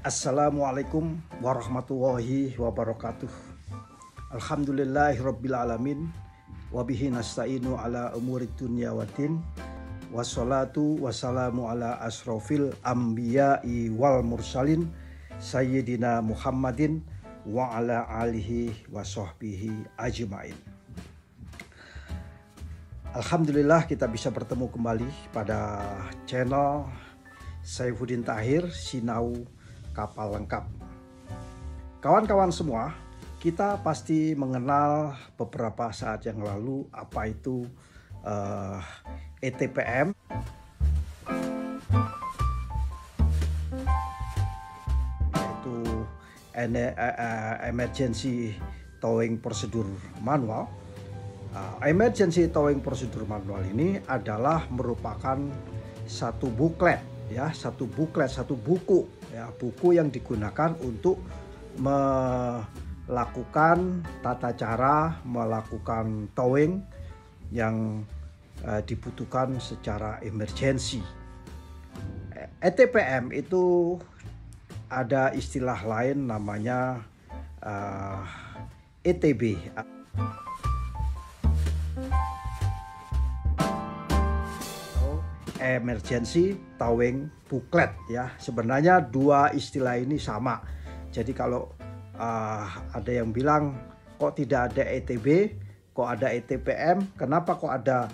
Assalamualaikum warahmatullahi wabarakatuh. Alhamdulillahirrabbilalamin. Wabihi nasta'inu ala umurid dunya waddin. Wassalatu wassalamu ala asrofil anbiya'i wal mursalin Sayyidina Muhammadin wa ala alihi wa sahbihi ajma'in. Alhamdulillah kita bisa bertemu kembali pada channel Saifuddin Tahir Sinau Kapal Lengkap. Kawan-kawan semua, kita pasti mengenal beberapa saat yang lalu apa itu ETPM, yaitu Emergency Towing Procedure Manual. Emergency Towing Procedure Manual ini adalah merupakan satu buklet, satu buku, buku yang digunakan untuk melakukan tata cara melakukan towing yang dibutuhkan secara emergensi. ETPM itu ada istilah lain namanya ETB. Emergency Towing Booklet, sebenarnya dua istilah ini sama. Jadi kalau ada yang bilang kok tidak ada ETB, kok ada ETPM, kenapa kok ada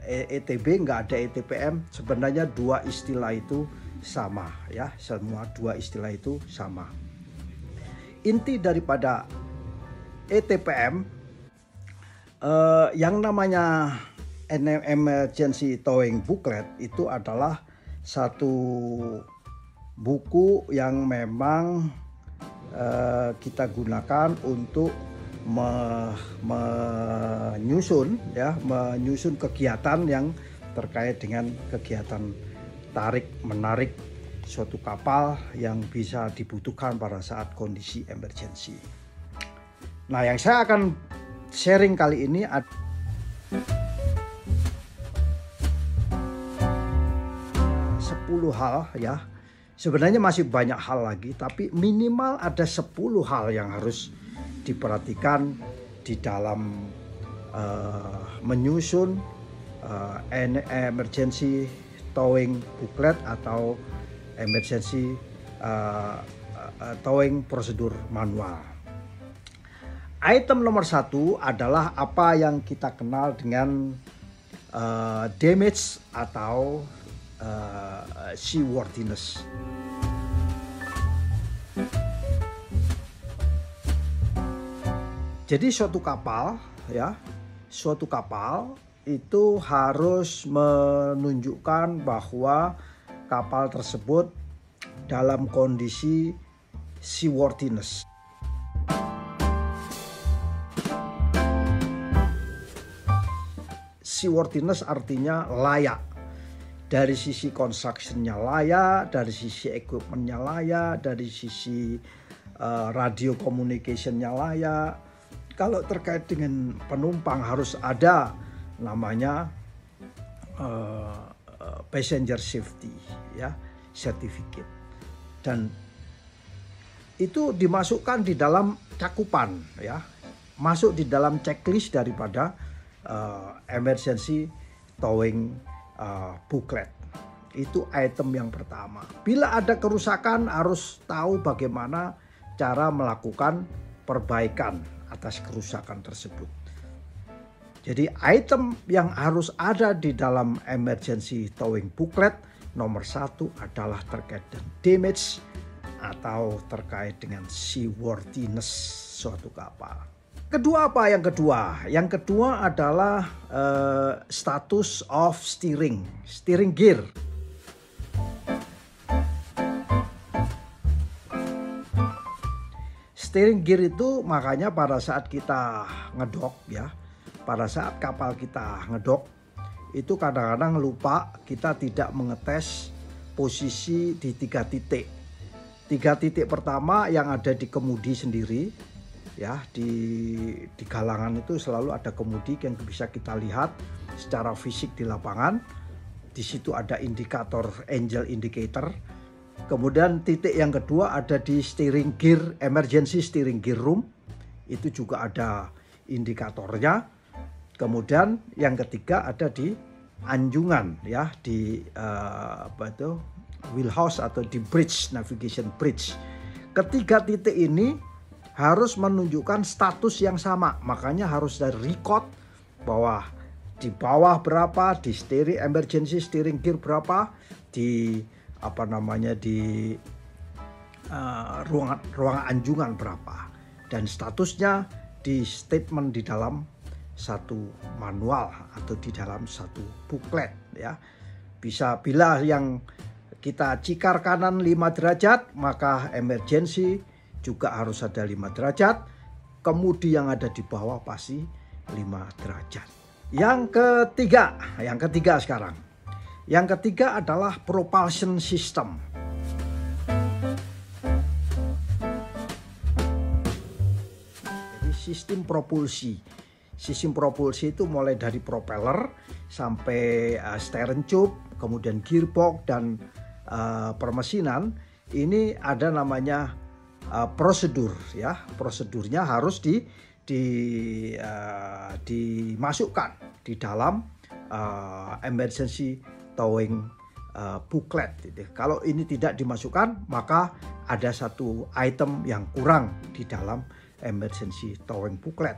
ETB nggak ada ETPM? Sebenarnya dua istilah itu sama, semua dua istilah itu sama. Inti daripada ETPM yang namanya Emergency Towing Booklet itu adalah satu buku yang memang kita gunakan untuk menyusun kegiatan yang terkait dengan kegiatan tarik menarik suatu kapal yang bisa dibutuhkan pada saat kondisi emergency. Nah, yang saya akan sharing kali ini ada 10 hal, sebenarnya masih banyak hal lagi, tapi minimal ada 10 hal yang harus diperhatikan di dalam menyusun emergency towing booklet atau emergency towing prosedur manual. Item nomor 1 adalah apa yang kita kenal dengan damage atau seaworthiness. Jadi suatu kapal itu harus menunjukkan bahwa kapal tersebut dalam kondisi seaworthiness. Seaworthiness artinya layak. Dari sisi construction-nya layak, dari sisi equipment-nya layak, dari sisi radio communication-nya layak. Kalau terkait dengan penumpang harus ada namanya passenger safety, certificate. Dan itu dimasukkan di dalam cakupan, masuk di dalam checklist daripada emergency towing booklet. Itu item yang pertama. Bila ada kerusakan harus tahu bagaimana cara melakukan perbaikan atas kerusakan tersebut. Jadi item yang harus ada di dalam emergency towing booklet nomor 1 adalah terkait dengan damage atau terkait dengan seaworthiness suatu kapal. Kedua apa yang kedua? Yang kedua adalah status of steering gear. Steering gear itu makanya pada saat kita ngedok, pada saat kapal kita ngedok, itu kadang-kadang lupa kita tidak mengetes posisi di 3 titik. 3 titik pertama yang ada di kemudi sendiri, di galangan itu selalu ada kemudi yang bisa kita lihat secara fisik di lapangan. Di situ ada indikator angel indicator Kemudian titik yang kedua ada di steering gear, emergency steering gear room. Itu juga ada indikatornya. Kemudian yang ketiga ada di anjungan ya, di wheelhouse atau di bridge, navigation bridge. Ketiga titik ini harus menunjukkan status yang sama. Makanya harus dari record bahwa di bawah berapa, di emergency steering gear berapa, di di ruang anjungan berapa, dan statusnya di statement di dalam satu manual atau di dalam satu booklet ya. Bila yang kita cikar kanan 5 derajat, maka emergency juga harus ada 5 derajat. Kemudi yang ada di bawah pasti 5 derajat. Yang ketiga sekarang. Yang ketiga adalah propulsion system. Jadi sistem propulsi. Sistem propulsi itu mulai dari propeller sampai steering tube, kemudian gearbox dan permesinan. Ini ada namanya prosedur ya. Prosedurnya harus dimasukkan di dalam emergency towing booklet. Kalau ini tidak dimasukkan, maka ada satu item yang kurang di dalam emergency towing booklet.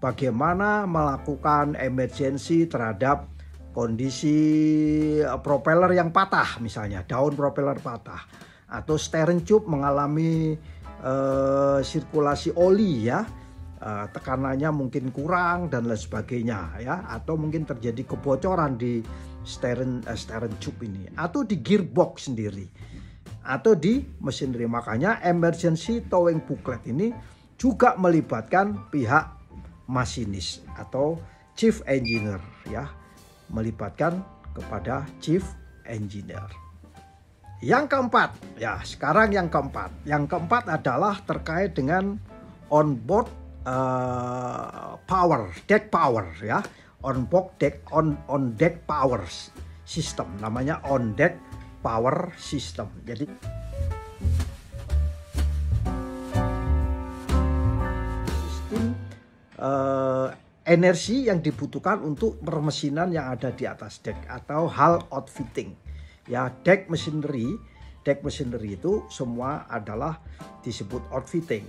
Bagaimana melakukan emergency terhadap kondisi propeller yang patah, misalnya daun propeller patah, atau steering tube mengalami sirkulasi oli ya, tekanannya mungkin kurang dan lain sebagainya ya, atau mungkin terjadi kebocoran di steering tube ini, atau di gearbox sendiri, atau di mesineri. Makanya emergency towing booklet ini juga melibatkan pihak masinis atau chief engineer ya, melibatkan kepada chief engineer. Yang keempat ya, sekarang yang keempat adalah terkait dengan onboard deck power ya, on deck power system, namanya on deck power system. Jadi sistem energi yang dibutuhkan untuk permesinan yang ada di atas deck atau hull outfitting ya. Deck machinery itu semua adalah disebut outfitting.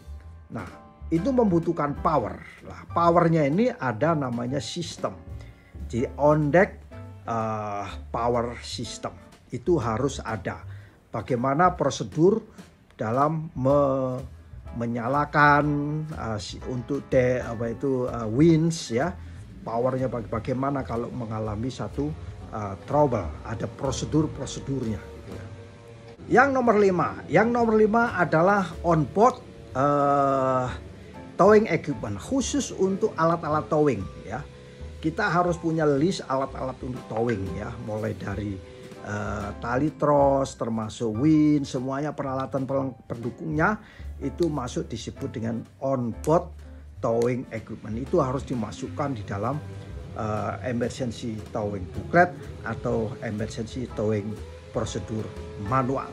Nah, itu membutuhkan power. Nah, powernya ini ada namanya sistem. Jadi on deck power system itu harus ada. Bagaimana prosedur dalam menyalakan untuk winch ya, powernya bagaimana kalau mengalami satu trouble, ada prosedurnya. Yang nomor 5 adalah onboard towing equipment, khusus untuk alat-alat towing ya. Kita harus punya list alat-alat untuk towing ya, mulai dari tali tros, termasuk winch, semuanya peralatan pendukungnya itu masuk disebut dengan onboard towing equipment. Itu harus dimasukkan di dalam emergency towing booklet atau emergency towing prosedur manual.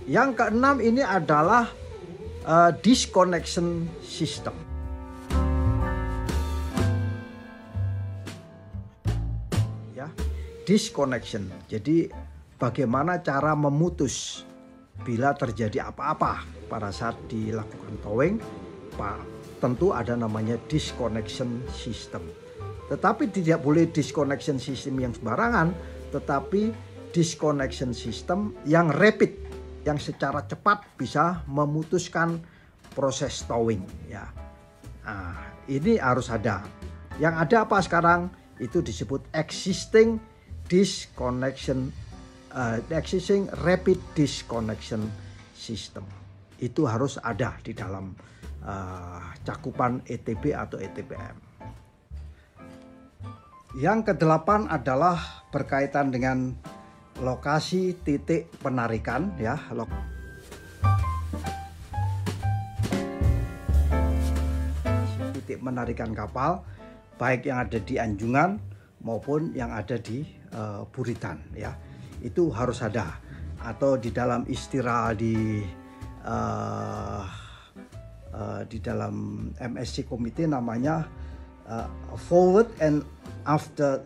Yang keenam ini adalah disconnection system. Ya, disconnection. Jadi bagaimana cara memutus bila terjadi apa-apa pada saat dilakukan towing, tentu ada namanya disconnection system. Tetapi tidak boleh disconnection system yang sembarangan, tetapi disconnection system yang rapid, yang secara cepat bisa memutuskan proses towing ya. Nah, ini harus ada. Yang ada apa sekarang? Itu disebut existing rapid disconnection system. Itu harus ada di dalam cakupan ETB atau ETBM. Yang kedelapan adalah berkaitan dengan lokasi titik penarikan ya. Titik menarikan kapal, baik yang ada di anjungan maupun yang ada di buritan ya. Itu harus ada. atau di dalam istilah di dalam MSC Committee namanya forward and after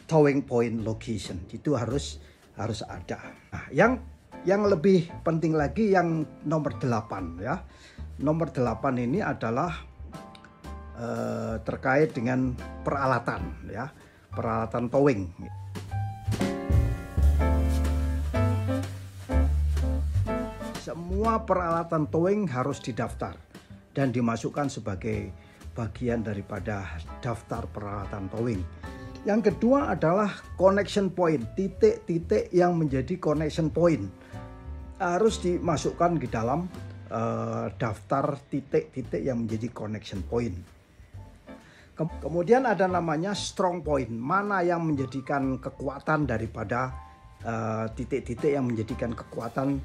towing point location. Itu harus ada. Nah, yang lebih penting lagi yang nomor 8 ya. Nomor 8 ini adalah terkait dengan peralatan ya, peralatan towing. Semua peralatan towing harus didaftar dan dimasukkan sebagai bagian daripada daftar peralatan towing. Yang kedua adalah connection point, titik-titik yang menjadi connection point harus dimasukkan di dalam daftar titik-titik yang menjadi connection point. Kemudian ada namanya strong point, mana yang menjadikan kekuatan daripada titik-titik yang menjadikan kekuatan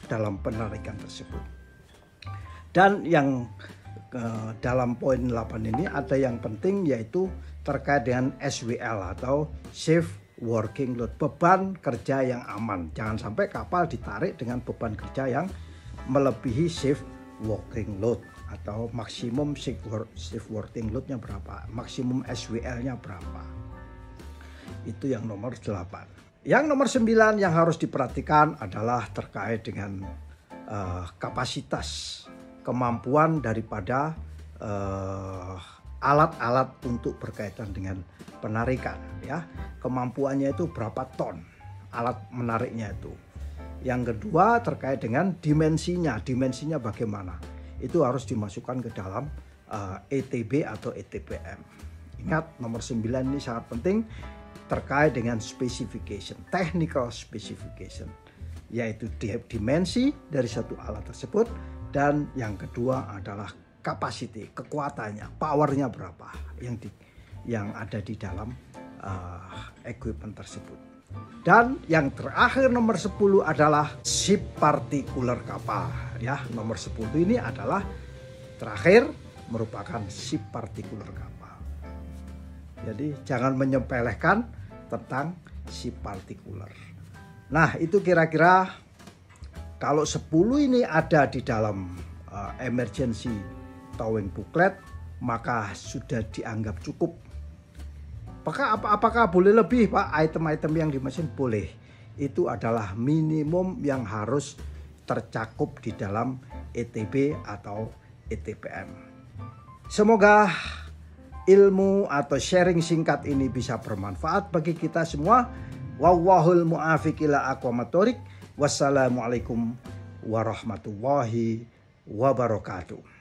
dalam penarikan tersebut. Dan yang dalam poin 8 ini ada yang penting, yaitu terkait dengan SWL atau Safe Working Load, beban kerja yang aman. Jangan sampai kapal ditarik dengan beban kerja yang melebihi Safe Working Load atau maksimum Safe Working Load-nya berapa, maksimum SWL-nya berapa. Itu yang nomor 8. Yang nomor 9 yang harus diperhatikan adalah terkait dengan kapasitas, kemampuan daripada alat-alat untuk berkaitan dengan penarikan ya. Kemampuannya itu berapa ton alat menariknya itu. Yang kedua terkait dengan dimensinya bagaimana. Itu harus dimasukkan ke dalam ETB atau ETPM. Ingat, nomor 9 ini sangat penting terkait dengan specification, technical specification, yaitu dimensi dari satu alat tersebut, dan yang kedua adalah capacity, kekuatannya, powernya berapa yang ada di dalam equipment tersebut. Dan yang terakhir nomor 10 adalah ship partikular kapal ya. Nomor 10 ini adalah terakhir, merupakan ship partikular kapal. Jadi jangan menyepelekan tentang ship partikular. Nah, itu kira-kira kalau 10 ini ada di dalam emergency towing booklet, maka sudah dianggap cukup. Apakah boleh lebih, Pak? Item-item yang dimaksud boleh. Itu adalah minimum yang harus tercakup di dalam ETB atau ETPM. Semoga ilmu atau sharing singkat ini bisa bermanfaat bagi kita semua. Wallahul mu'afiq ila aqwamit thoriq. Wassalamualaikum warahmatullahi wabarakatuh.